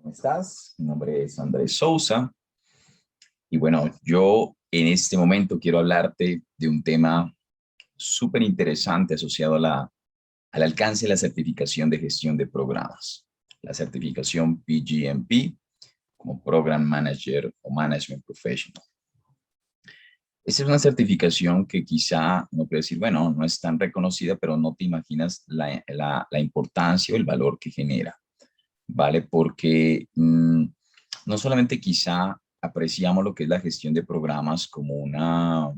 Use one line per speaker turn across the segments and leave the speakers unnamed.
¿Cómo estás? Mi nombre es Andrés Sousa y bueno, yo en este momento quiero hablarte de un tema súper interesante asociado al alcance de la certificación de gestión de programas, la certificación PGMP como Program Manager o Management Professional. Esta es una certificación que quizá no puede decir, bueno, no es tan reconocida, pero no te imaginas la importancia o el valor que genera. ¿Vale? Porque no solamente quizá apreciamos lo que es la gestión de programas como una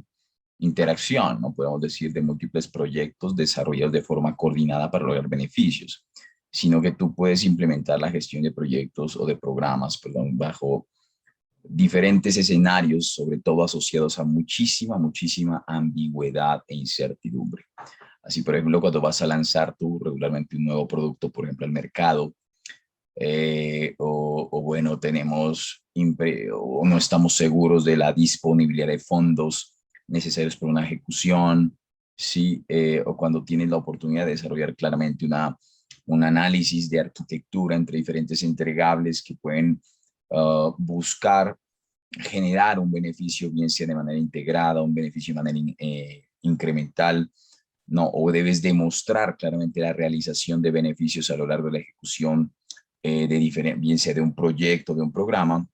interacción, ¿no? Podemos decir, de múltiples proyectos desarrollados de forma coordinada para lograr beneficios, sino que tú puedes implementar la gestión de proyectos o de programas, perdón, bajo diferentes escenarios, sobre todo asociados a muchísima ambigüedad e incertidumbre. Así, por ejemplo, cuando vas a lanzar tú regularmente un nuevo producto, por ejemplo, al mercado, o bueno, o no estamos seguros de la disponibilidad de fondos necesarios para una ejecución, ¿sí? O cuando tienes la oportunidad de desarrollar claramente un análisis de arquitectura entre diferentes entregables que pueden buscar generar un beneficio, bien sea de manera integrada, un beneficio de manera incremental, ¿no? O debes demostrar claramente la realización de beneficios a lo largo de la ejecución bien sea de un proyecto, de un programa.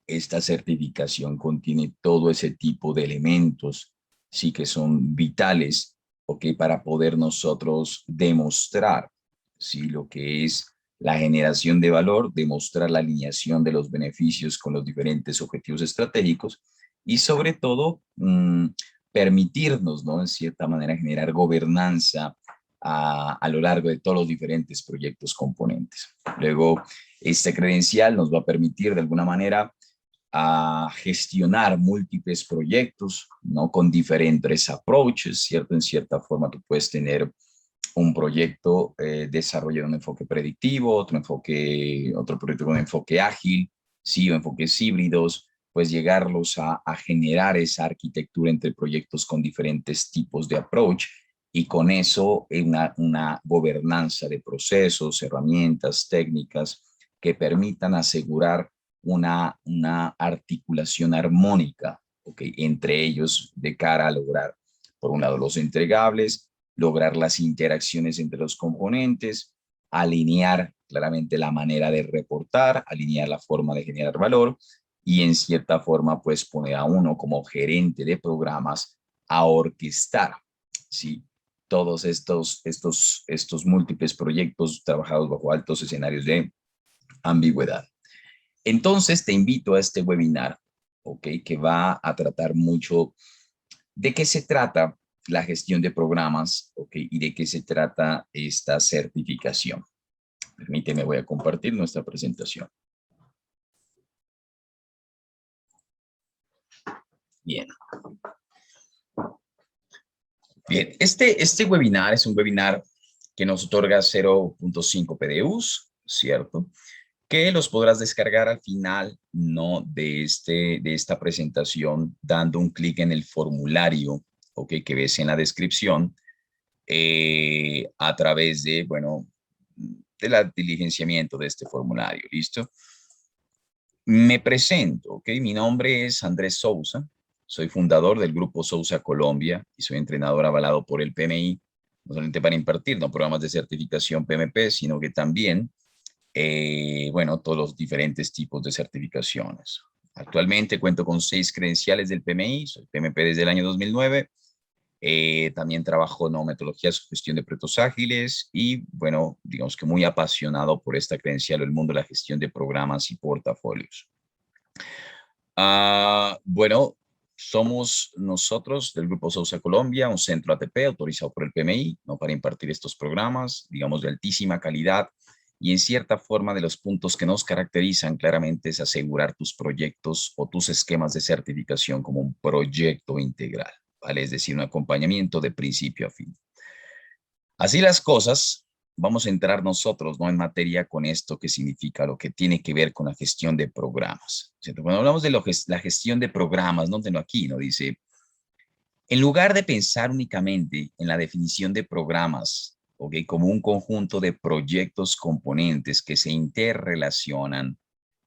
Esta certificación contiene todo ese tipo de elementos, sí, que son vitales, ¿ok? Para poder nosotros demostrar, sí, lo que es la generación de valor, demostrar la alineación de los beneficios con los diferentes objetivos estratégicos y sobre todo permitirnos, ¿no? En cierta manera, generar gobernanza a lo largo de todos los diferentes proyectos componentes. Luego, esta credencial nos va a permitir de alguna manera a gestionar múltiples proyectos, ¿no? Con diferentes approaches, ¿cierto? En cierta forma tú puedes tener un proyecto desarrollado un enfoque predictivo, otro proyecto con enfoque ágil, sí, o enfoques híbridos, pues llegarlos a generar esa arquitectura entre proyectos con diferentes tipos de approach y con eso una gobernanza de procesos, herramientas, técnicas que permitan asegurar una articulación armónica, ¿okay? Entre ellos de cara a lograr, por un lado, los entregables, lograr las interacciones entre los componentes, alinear claramente la manera de reportar, alinear la forma de generar valor y en cierta forma pues poner a uno como gerente de programas a orquestar, ¿sí? Todos estos múltiples proyectos trabajados bajo altos escenarios de ambigüedad. Entonces te invito a este webinar, ¿ok? Que va a tratar mucho de qué se trata la gestión de programas, ¿ok? Y de qué se trata esta certificación. Permíteme, voy a compartir nuestra presentación. Bien. Bien, este webinar es un webinar que nos otorga 0.5 PDUs, ¿cierto? Que los podrás descargar al final, ¿no? De esta presentación, dando un clic en el formulario, ¿ok? Que ves en la descripción, a través de, bueno, del diligenciamiento de este formulario, ¿listo? Me presento, ¿ok? Mi nombre es Andrés Sousa, soy fundador del Grupo Sousa Colombia y soy entrenador avalado por el PMI, no solamente para impartir no programas de certificación PMP, sino que también, bueno, todos los diferentes tipos de certificaciones. Actualmente cuento con 6 credenciales del PMI, soy PMP desde el año 2009. También trabajo en metodologías de gestión de proyectos ágiles y, bueno, digamos que muy apasionado por esta credencial o el mundo de la gestión de programas y portafolios. Bueno, somos nosotros del Grupo Sousa Colombia, un centro ATP autorizado por el PMI, ¿no? Para impartir estos programas, digamos, de altísima calidad y en cierta forma de los puntos que nos caracterizan claramente es asegurar tus proyectos o tus esquemas de certificación como un proyecto integral, ¿vale? Es decir, un acompañamiento de principio a fin. Así las cosas, vamos a entrar nosotros, ¿no? En materia con esto que significa lo que tiene que ver con la gestión de programas, ¿cierto? Cuando hablamos de la gestión de programas, nótenlo aquí, ¿no? Dice, en lugar de pensar únicamente en la definición de programas, ¿ok? Como un conjunto de proyectos componentes que se interrelacionan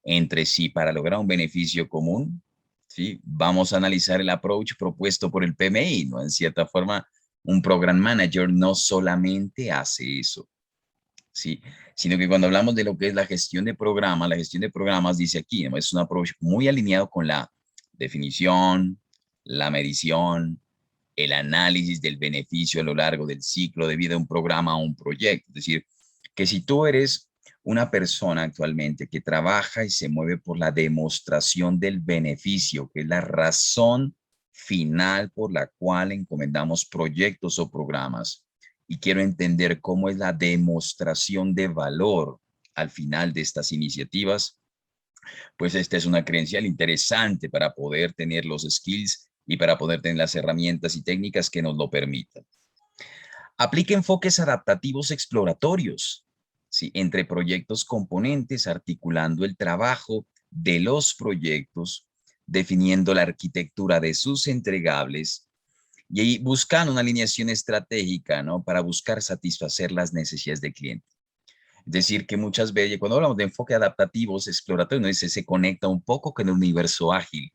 entre sí para lograr un beneficio común, ¿sí? Vamos a analizar el approach propuesto por el PMI, ¿no? En cierta forma, un program manager no solamente hace eso, ¿sí? Sino que cuando hablamos de lo que es la gestión de programas, la gestión de programas dice aquí, ¿no? Es un approach muy alineado con la definición, la medición, el análisis del beneficio a lo largo del ciclo de vida de un programa o un proyecto. Es decir, que si tú eres una persona actualmente que trabaja y se mueve por la demostración del beneficio, que es la razón final por la cual encomendamos proyectos o programas, y quiero entender cómo es la demostración de valor al final de estas iniciativas, pues esta es una credencial interesante para poder tener los skills y para poder tener las herramientas y técnicas que nos lo permitan. Aplica enfoques adaptativos exploratorios, ¿sí? Entre proyectos componentes, articulando el trabajo de los proyectos, definiendo la arquitectura de sus entregables y ahí buscando una alineación estratégica, ¿no? Para buscar satisfacer las necesidades del cliente. Es decir, que muchas veces, cuando hablamos de enfoque adaptativos, exploratorios, ¿no? Dice, se conecta un poco con el universo ágil.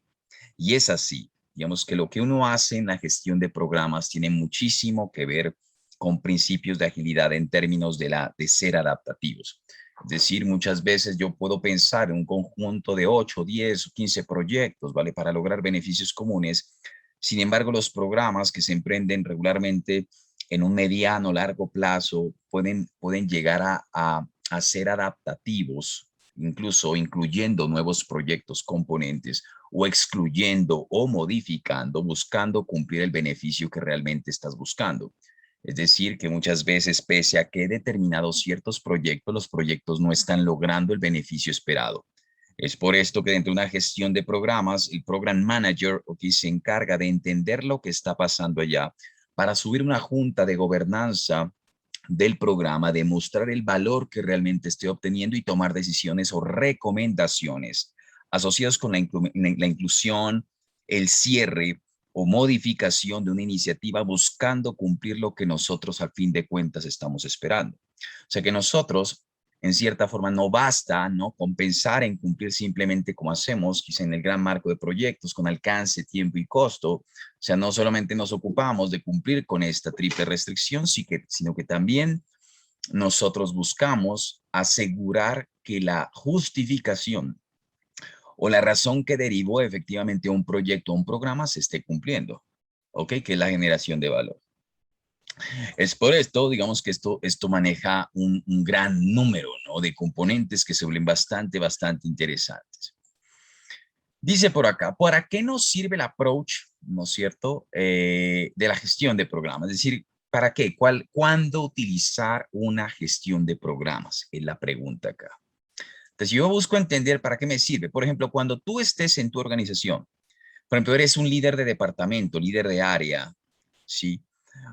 Y es así, digamos que lo que uno hace en la gestión de programas tiene muchísimo que ver con principios de agilidad en términos de ser adaptativos. Es decir, muchas veces yo puedo pensar en un conjunto de 8, 10 o 15 proyectos, ¿vale? Para lograr beneficios comunes. Sin embargo, los programas que se emprenden regularmente en un mediano, largo plazo pueden llegar a ser adaptativos, incluso incluyendo nuevos proyectos componentes o excluyendo o modificando, buscando cumplir el beneficio que realmente estás buscando. Es decir, que muchas veces, pese a que determinados ciertos proyectos, los proyectos no están logrando el beneficio esperado. Es por esto que dentro de una gestión de programas, el Program Manager aquí se encarga de entender lo que está pasando allá para subir una junta de gobernanza del programa, demostrar el valor que realmente esté obteniendo y tomar decisiones o recomendaciones asociados con la inclusión, el cierre o modificación de una iniciativa buscando cumplir lo que nosotros al fin de cuentas estamos esperando. O sea que nosotros, en cierta forma, no basta, ¿no? Compensar en cumplir simplemente como hacemos, quizá en el gran marco de proyectos, con alcance, tiempo y costo. O sea, no solamente nos ocupamos de cumplir con esta triple restricción, sino que también nosotros buscamos asegurar que la justificación o la razón que derivó efectivamente un proyecto o un programa se esté cumpliendo, ¿ok? Que es la generación de valor. Es por esto, digamos que esto maneja un gran número, ¿no? De componentes que se vuelven bastante interesantes. Dice por acá, ¿para qué nos sirve el approach, no es cierto, de la gestión de programas? Es decir, ¿para qué? ¿Cuándo utilizar una gestión de programas? Es la pregunta acá. Entonces, yo busco entender para qué me sirve. Por ejemplo, cuando tú estés en tu organización, por ejemplo, eres un líder de departamento, líder de área, ¿sí?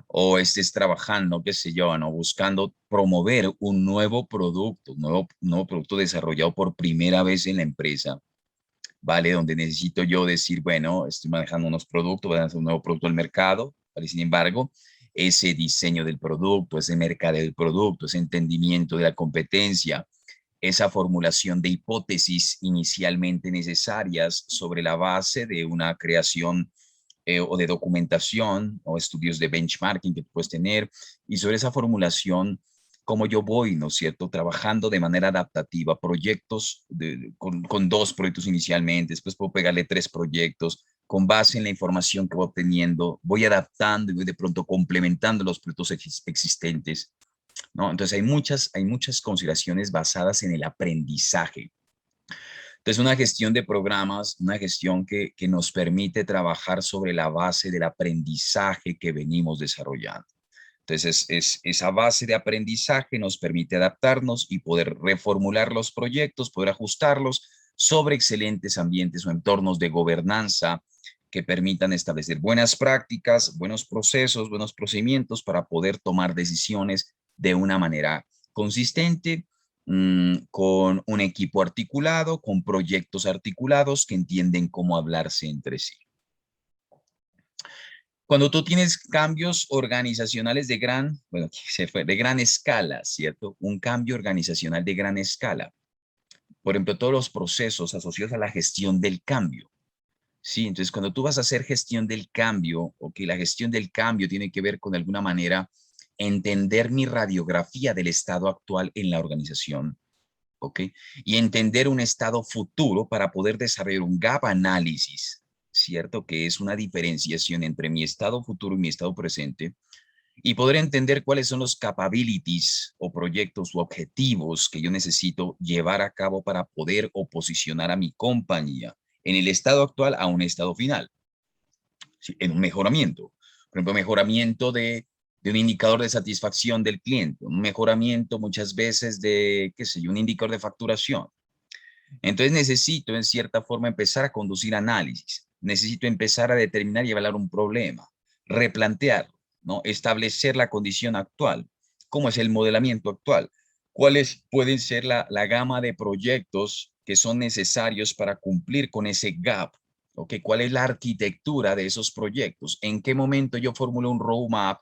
O estés trabajando, qué sé yo, ¿no? Buscando promover un nuevo producto, un nuevo producto desarrollado por primera vez en la empresa, ¿vale? Donde necesito yo decir, bueno, estoy manejando unos productos, voy a hacer un nuevo producto al mercado, ¿vale? Sin embargo, ese diseño del producto, ese mercado del producto, ese entendimiento de la competencia, esa formulación de hipótesis inicialmente necesarias sobre la base de una creación o de documentación o estudios de benchmarking que puedes tener y sobre esa formulación, cómo yo voy, ¿no es cierto?, trabajando de manera adaptativa, proyectos con 2 proyectos inicialmente, después puedo pegarle 3 proyectos, con base en la información que voy obteniendo, voy adaptando y voy de pronto complementando los proyectos existentes, ¿no? Entonces hay muchas consideraciones basadas en el aprendizaje. Entonces, una gestión de programas, una gestión que nos permite trabajar sobre la base del aprendizaje que venimos desarrollando. Entonces, esa base de aprendizaje nos permite adaptarnos y poder reformular los proyectos, poder ajustarlos sobre excelentes ambientes o entornos de gobernanza que permitan establecer buenas prácticas, buenos procesos, buenos procedimientos para poder tomar decisiones de una manera consistente, con un equipo articulado, con proyectos articulados que entienden cómo hablarse entre sí. Cuando tú tienes cambios organizacionales de gran escala, ¿cierto? Un cambio organizacional de gran escala. por ejemplo, todos los procesos asociados a la gestión del cambio. Sí, entonces cuando tú vas a hacer gestión del cambio, ok, la gestión del cambio tiene que ver con de alguna manera entender mi radiografía del estado actual en la organización, ok, y entender un estado futuro para poder desarrollar un gap análisis, ¿cierto? Que es una diferenciación entre mi estado futuro y mi estado presente y poder entender cuáles son los capabilities o proyectos o objetivos que yo necesito llevar a cabo para poder o posicionar a mi compañía en el estado actual a un estado final, ¿sí? En un mejoramiento. Por ejemplo, mejoramiento de un indicador de satisfacción del cliente, un mejoramiento muchas veces de, qué sé yo, un indicador de facturación. Entonces necesito en cierta forma empezar a conducir análisis, necesito empezar a determinar y evaluar un problema, replantearlo, ¿no? Establecer la condición actual, cómo es el modelamiento actual, cuáles pueden ser la gama de proyectos que son necesarios para cumplir con ese gap, ¿ok? ¿Cuál es la arquitectura de esos proyectos? ¿En qué momento yo formulo un roadmap?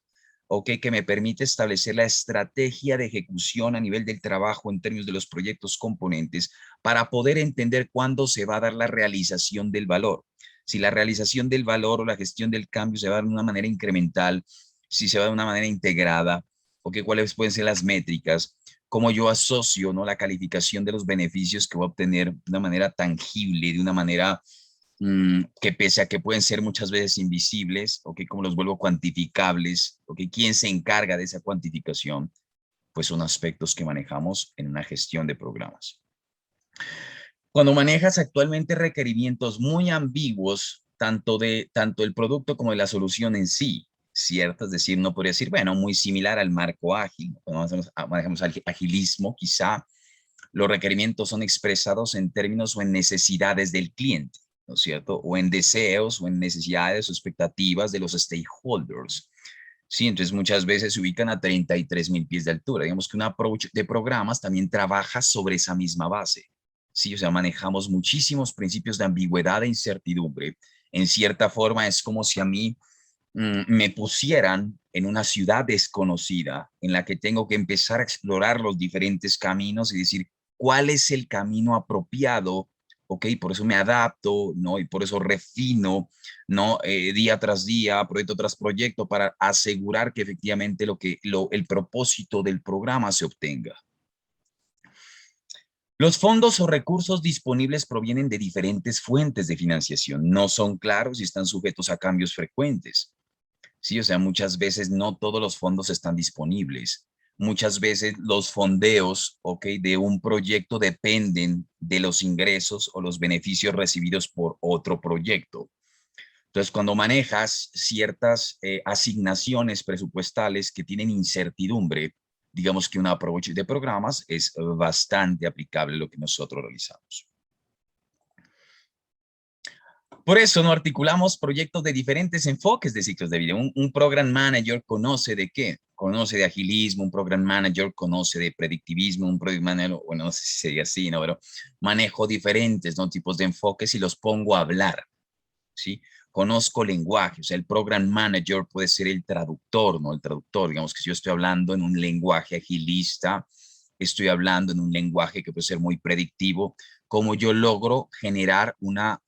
¿Ok? Que me permite establecer la estrategia de ejecución a nivel del trabajo en términos de los proyectos componentes para poder entender cuándo se va a dar la realización del valor. Si la realización del valor o la gestión del cambio se va a dar de una manera incremental, si se va a dar de una manera integrada, o que cuáles pueden ser las métricas, cómo yo asocio, ¿no?, la calificación de los beneficios que voy a obtener de una manera tangible, de una manera que pese a que pueden ser muchas veces invisibles, o que cómo los vuelvo cuantificables, o que quién se encarga de esa cuantificación, pues son aspectos que manejamos en una gestión de programas. Cuando manejas actualmente requerimientos muy ambiguos, tanto el producto como de la solución en sí, ¿cierto? Es decir, no podría decir, bueno, muy similar al marco ágil. Cuando manejamos agilismo, quizá los requerimientos son expresados en términos o en necesidades del cliente, ¿no es cierto? O en deseos o en necesidades o expectativas de los stakeholders. Sí, entonces muchas veces se ubican a 33,000 pies de altura. Digamos que un approach de programas también trabaja sobre esa misma base. Sí, o sea, manejamos muchísimos principios de ambigüedad e incertidumbre. En cierta forma es como si a mí me pusieran en una ciudad desconocida en la que tengo que empezar a explorar los diferentes caminos y decir cuál es el camino apropiado, ¿ok? Por eso me adapto, ¿no? Y por eso refino, ¿no? Día tras día, proyecto tras proyecto, para asegurar que efectivamente el propósito del programa se obtenga. Los fondos o recursos disponibles provienen de diferentes fuentes de financiación. No son claros y están sujetos a cambios frecuentes. Sí, o sea, muchas veces no todos los fondos están disponibles. Muchas veces los fondeos, ¿ok?, de un proyecto dependen de los ingresos o los beneficios recibidos por otro proyecto. Entonces, cuando manejas ciertas asignaciones presupuestales que tienen incertidumbre, digamos que un approach de programas es bastante aplicable a lo que nosotros realizamos. Por eso no articulamos proyectos de diferentes enfoques de ciclos de vida. Un program manager conoce de qué, conoce de agilismo, un program manager conoce de predictivismo, un project manager, bueno, no sé si sería así, ¿no? Pero manejo diferentes, ¿no?, tipos de enfoques y los pongo a hablar, ¿sí? Conozco lenguaje, o sea, el program manager puede ser el traductor, ¿no? El traductor, digamos que si yo estoy hablando en un lenguaje agilista, estoy hablando en un lenguaje que puede ser muy predictivo, cómo yo logro generar una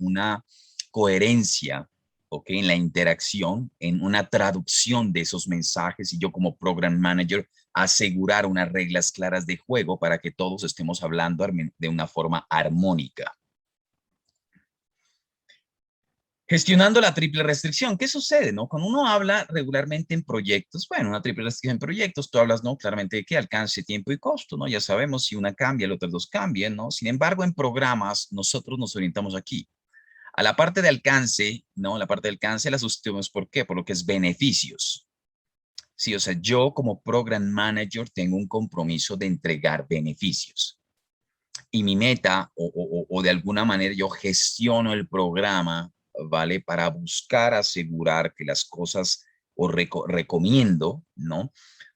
coherencia, ¿ok?, en la interacción, en una traducción de esos mensajes y yo como program manager asegurar unas reglas claras de juego para que todos estemos hablando de una forma armónica. Gestionando la triple restricción. ¿Qué sucede, no? Cuando uno habla regularmente en proyectos, bueno, una triple restricción en proyectos, tú hablas, ¿no?, claramente de qué alcance, tiempo y costo, ¿no? Ya sabemos si una cambia, las otras dos cambian, ¿no? Sin embargo, en programas, nosotros nos orientamos aquí. A la parte de alcance, ¿no? La parte de alcance la sustituimos, ¿por qué? Por lo que es beneficios. Sí, o sea, yo como program manager tengo un compromiso de entregar beneficios. Y mi meta, o de alguna manera yo gestiono el programa, ¿vale? Para buscar asegurar que las cosas, o recomiendo, ¿no?,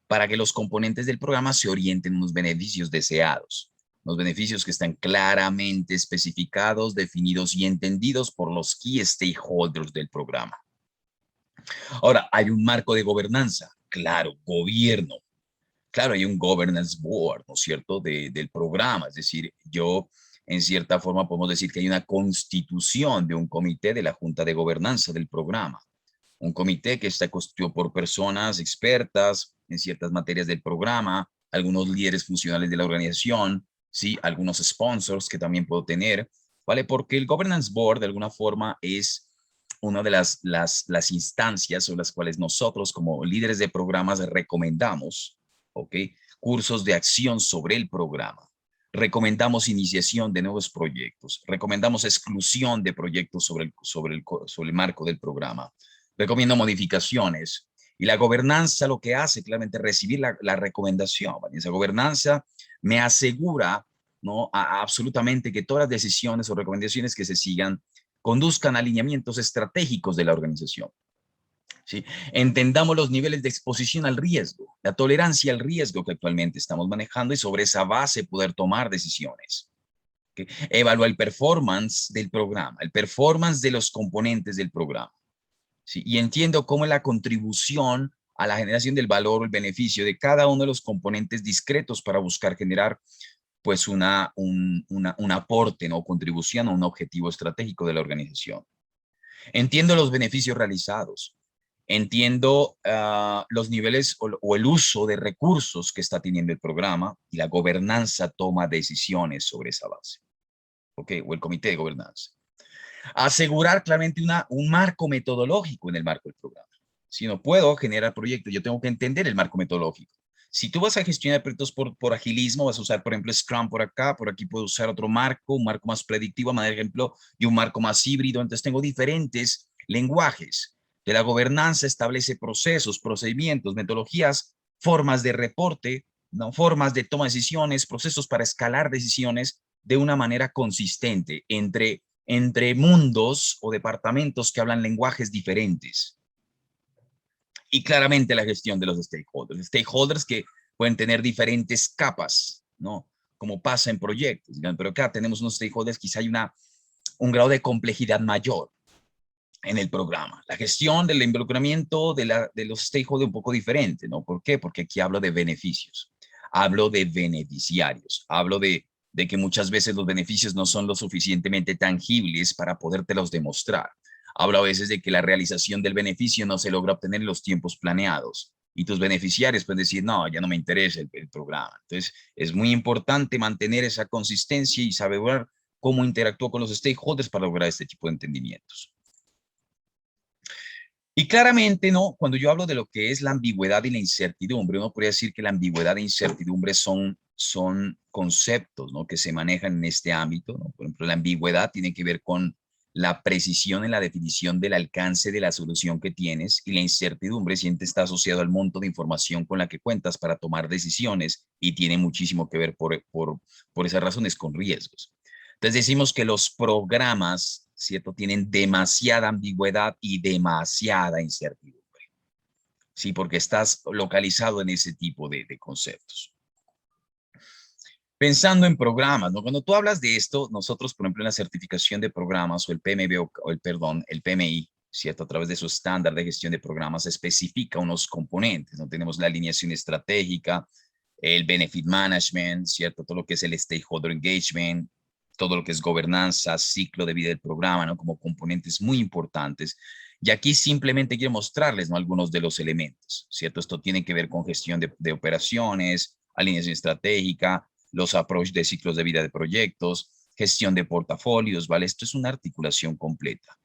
para que los componentes del programa se orienten en los beneficios deseados. Los beneficios que están claramente especificados, definidos y entendidos por los key stakeholders del programa. Ahora, hay un marco de gobernanza. Claro, gobierno. Claro, hay un governance board, ¿no es cierto?, del programa. Es decir, yo en cierta forma podemos decir que hay una constitución de un comité de la Junta de Gobernanza del programa. Un comité que está constituido por personas expertas en ciertas materias del programa, algunos líderes funcionales de la organización, ¿sí? Algunos sponsors que también puedo tener, ¿vale? Porque el Governance Board de alguna forma es una de las instancias sobre las cuales nosotros como líderes de programas recomendamos, ¿ok? Cursos de acción sobre el programa. Recomendamos iniciación de nuevos proyectos. Recomendamos exclusión de proyectos sobre el marco del programa. Recomiendo modificaciones. Y la gobernanza lo que hace claramente es recibir la recomendación. ¿Vale? Esa gobernanza me asegura, ¿no? Absolutamente que todas las decisiones o recomendaciones que se sigan conduzcan a alineamientos estratégicos de la organización. ¿Sí? Entendamos los niveles de exposición al riesgo, la tolerancia al riesgo que actualmente estamos manejando y sobre esa base poder tomar decisiones. ¿Okay? Evaluar el performance del programa, el performance de los componentes del programa. ¿Sí? Y entiendo cómo la contribución a la generación del valor o el beneficio de cada uno de los componentes discretos para buscar generar pues un aporte, ¿no? Contribución a un objetivo estratégico de la organización. Entiendo los beneficios realizados. Entiendo los niveles o el uso de recursos que está teniendo el programa y la gobernanza toma decisiones sobre esa base. ¿Ok? O el comité de gobernanza. Asegurar claramente un marco metodológico en el marco del programa. Si no puedo generar proyectos, yo tengo que entender el marco metodológico. Si tú vas a gestionar proyectos por agilismo, vas a usar, por ejemplo, Scrum por acá, por aquí puedo usar otro marco, un marco más predictivo, por ejemplo, y un marco más híbrido. Entonces tengo diferentes lenguajes. De la gobernanza establece procesos, procedimientos, metodologías, formas de reporte, ¿no? Formas de toma de decisiones, procesos para escalar decisiones de una manera consistente entre mundos o departamentos que hablan lenguajes diferentes. Y claramente la gestión de los stakeholders. Stakeholders que pueden tener diferentes capas, ¿no? Como pasa en proyectos. Pero acá tenemos unos stakeholders, quizá hay un grado de complejidad mayor en el programa. La gestión del involucramiento de los stakeholders un poco diferente, ¿no? ¿Por qué? Porque aquí hablo de beneficios, hablo de beneficiarios, hablo de que muchas veces los beneficios no son lo suficientemente tangibles para podértelos demostrar. Hablo a veces de que la realización del beneficio no se logra obtener en los tiempos planeados y tus beneficiarios pueden decir, no, ya no me interesa el programa. Entonces, es muy importante mantener esa consistencia y saber cómo interactúo con los stakeholders para lograr este tipo de entendimientos. Y claramente, ¿no? Cuando yo hablo de lo que es la ambigüedad y la incertidumbre, uno podría decir que la ambigüedad e incertidumbre son conceptos, ¿no? Que se manejan en este ámbito, ¿no? Por ejemplo, la ambigüedad tiene que ver con la precisión en la definición del alcance de la solución que tienes y la incertidumbre siempre está asociado al monto de información con la que cuentas para tomar decisiones y tiene muchísimo que ver por esas razones con riesgos. Entonces decimos que los programas, ¿cierto? Tienen demasiada ambigüedad y demasiada incertidumbre. Sí, porque estás localizado en ese tipo de conceptos. Pensando en programas, ¿no? Cuando tú hablas de esto, nosotros, por ejemplo, en la certificación de programas o el PMB el PMI, ¿cierto? A través de su estándar de gestión de programas, especifica unos componentes, ¿no? Tenemos la alineación estratégica, el benefit management, ¿cierto? Todo lo que es el stakeholder engagement, todo lo que es gobernanza, ciclo de vida del programa, ¿no? Como componentes muy importantes. Y aquí simplemente quiero mostrarles, ¿no? Algunos de los elementos, ¿cierto? Esto tiene que ver con gestión de operaciones, alineación estratégica, los approach de ciclos de vida de proyectos, gestión de portafolios, ¿vale? Esto es una articulación completa.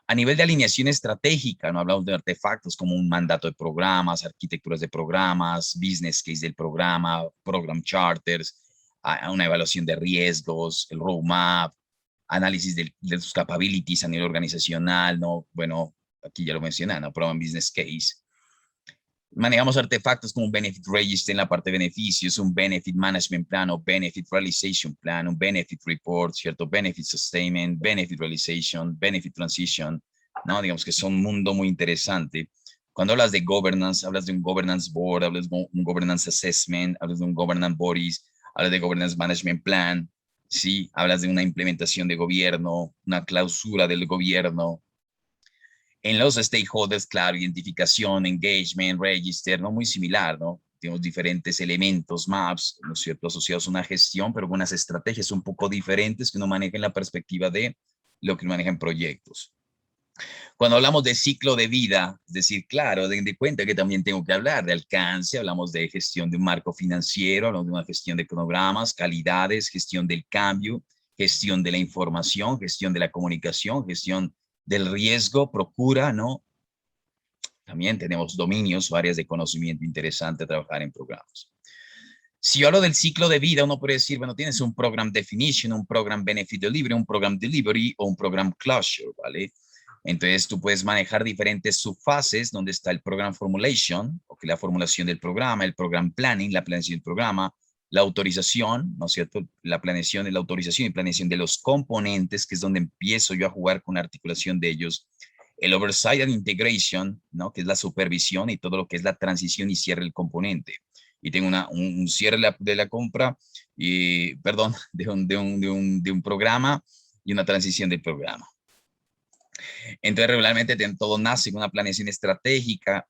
A nivel de alineación estratégica, no hablamos de artefactos como un mandato de programas, arquitecturas de programas, business case del programa, program charters, una evaluación de riesgos, el roadmap, análisis de sus capabilities a nivel organizacional, ¿no? Bueno, aquí ya lo mencioné, ¿no? Program business case. Manejamos artefactos como un Benefit Register en la parte de beneficios, un Benefit Management Plan o Benefit Realization Plan, un Benefit Report, ¿cierto? Benefit Sustainment, Benefit Realization, Benefit Transition, ¿no? Digamos que es un mundo muy interesante. Cuando hablas de governance, hablas de un governance board, hablas de un governance assessment, hablas de un governance bodies, hablas de governance management plan, ¿sí? Hablas de una implementación de gobierno, una clausura del gobierno, en los stakeholders, claro, identificación, engagement, register, ¿no? Muy similar, ¿no? tenemos diferentes elementos, maps, ¿no es cierto?, asociados a una gestión, pero con unas estrategias un poco diferentes que uno maneja en la perspectiva de lo que uno maneja en proyectos. Cuando hablamos de ciclo de vida, es decir, claro, den de cuenta que también tengo que hablar de alcance, hablamos de gestión de un marco financiero, hablamos de una gestión de cronogramas, calidades, gestión del cambio, gestión de la información, gestión de la comunicación, gestión del riesgo, procura, ¿no? También tenemos dominios o áreas de conocimiento interesante a trabajar en programas. Si yo hablo del ciclo de vida, uno puede decir, bueno, tienes un program definition, un program benefit delivery, un program delivery o un program closure, ¿vale? Entonces tú puedes manejar diferentes subfases donde está el program formulation, o que la formulación del programa, el program planning, la planeación del programa, la autorización, ¿no es cierto? La planeación, la autorización y planeación de los componentes, que es donde empiezo yo a jugar con la articulación de ellos. El oversight and integration, ¿no? Que es la supervisión y todo lo que es la transición y cierre del componente. Y tengo un cierre de la compra, y, perdón, de un programa y una transición del programa. Entonces, regularmente todo nace con una planeación estratégica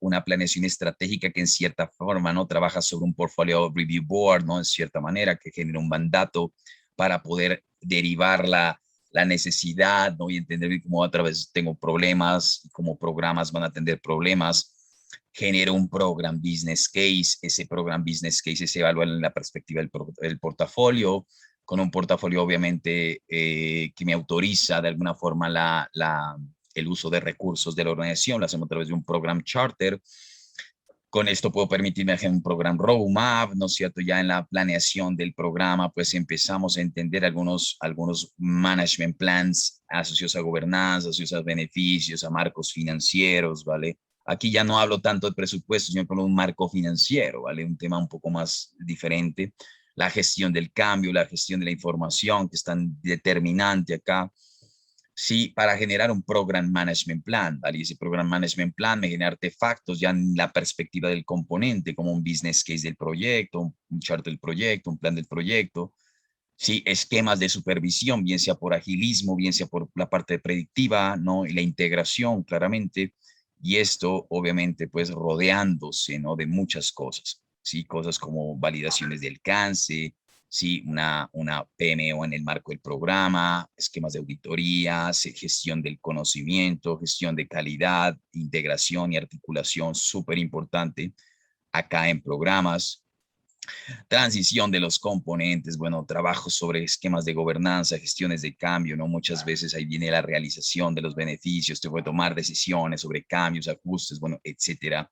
que en cierta forma, ¿no? Trabaja sobre un portfolio review board, ¿no? En cierta manera, que genera un mandato para poder derivar la necesidad, ¿no? Y entender cómo a través tengo problemas, cómo programas van a atender problemas. Genera un program business case, ese program business case se evalúa en la perspectiva del portafolio, con un portafolio obviamente que me autoriza de alguna forma el uso de recursos de la organización, lo hacemos a través de un program charter. Con esto puedo permitirme hacer un program roadmap, ¿no es cierto? Ya en la planeación del programa, pues empezamos a entender algunos management plans asociados a gobernanza, asociados a beneficios, a marcos financieros, ¿vale? Aquí ya no hablo tanto de presupuesto, sino con un marco financiero, ¿vale? Un tema un poco más diferente. La gestión del cambio, la gestión de la información, que es tan determinante acá. Sí, para generar un Program Management Plan, ¿vale? Y ese Program Management Plan me genera artefactos ya en la perspectiva del componente, como un business case del proyecto, un chart del proyecto, un plan del proyecto. Sí, esquemas de supervisión, bien sea por agilismo, bien sea por la parte predictiva, ¿no? Y la integración, claramente. Y esto, obviamente, pues rodeándose, ¿no? De muchas cosas, ¿sí? Cosas como validaciones de alcance, ¿sí? Una PMO en el marco del programa, esquemas de auditorías, gestión del conocimiento, gestión de calidad, integración y articulación, súper importante acá en programas. Transición de los componentes, bueno, trabajo sobre esquemas de gobernanza, gestiones de cambio, ¿no? Muchas veces ahí viene la realización de los beneficios, te voy a tomar decisiones sobre cambios, ajustes, bueno, etcétera.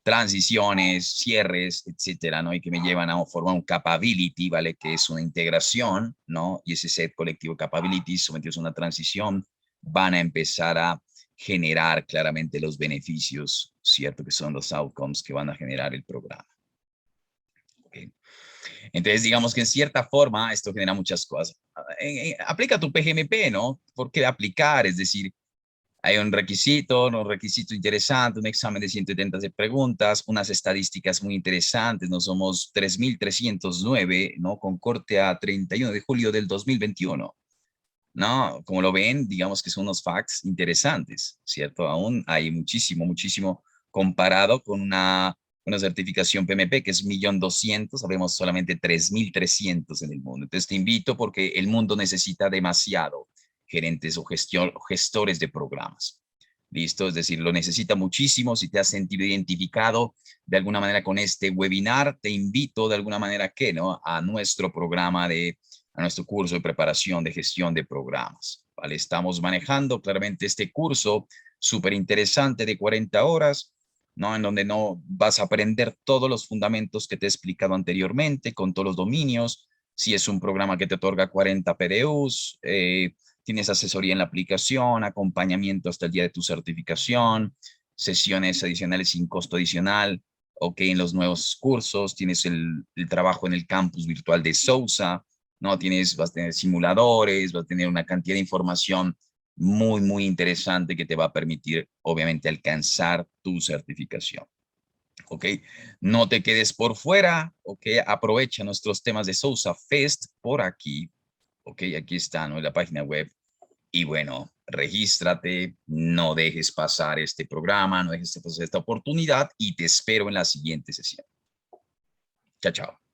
Transiciones, cierres, etcétera, ¿no? Y que me llevan a formar un capability, ¿vale? Que es una integración, ¿no? Y ese set colectivo capabilities, sometidos a una transición, van a empezar a generar claramente los beneficios, ¿cierto? Que son los outcomes que van a generar el programa. ¿Okay? Entonces, digamos que en cierta forma esto genera muchas cosas. Aplica tu PGMP, ¿no? ¿Por qué aplicar? Es decir, hay un requisito interesante, un examen de 170 preguntas, unas estadísticas muy interesantes, ¿no? Somos 3.309, ¿no? Con corte a 31 de julio del 2021, ¿no? Como lo ven, digamos que son unos facts interesantes, ¿cierto? Aún hay muchísimo comparado con una certificación PMP que es 1.200.000, sabemos solamente 3.300 en el mundo. Entonces te invito porque el mundo necesita demasiado gerentes o gestores de programas. ¿Listo? Es decir, lo necesita muchísimo. Si te has sentido identificado de alguna manera con este webinar, te invito de alguna manera ¿no? A nuestro programa a nuestro curso de preparación de gestión de programas. ¿Vale? Estamos manejando claramente este curso súper interesante de 40 horas, ¿no? En donde no vas a aprender todos los fundamentos que te he explicado anteriormente, con todos los dominios. Si es un programa que te otorga 40 PDUs, tienes asesoría en la aplicación, acompañamiento hasta el día de tu certificación, sesiones adicionales sin costo adicional. Ok, en los nuevos cursos tienes el trabajo en el campus virtual de Sousa, ¿no? Vas a tener simuladores, vas a tener una cantidad de información muy interesante que te va a permitir, obviamente, alcanzar tu certificación. ¿Ok? No te quedes por fuera, ¿ok? Aprovecha nuestros temas de Sousa Fest por aquí, ¿ok? Aquí está, ¿no? En la página web. Y bueno, regístrate, no dejes pasar este programa, no dejes pasar esta oportunidad y te espero en la siguiente sesión. Chao, chao.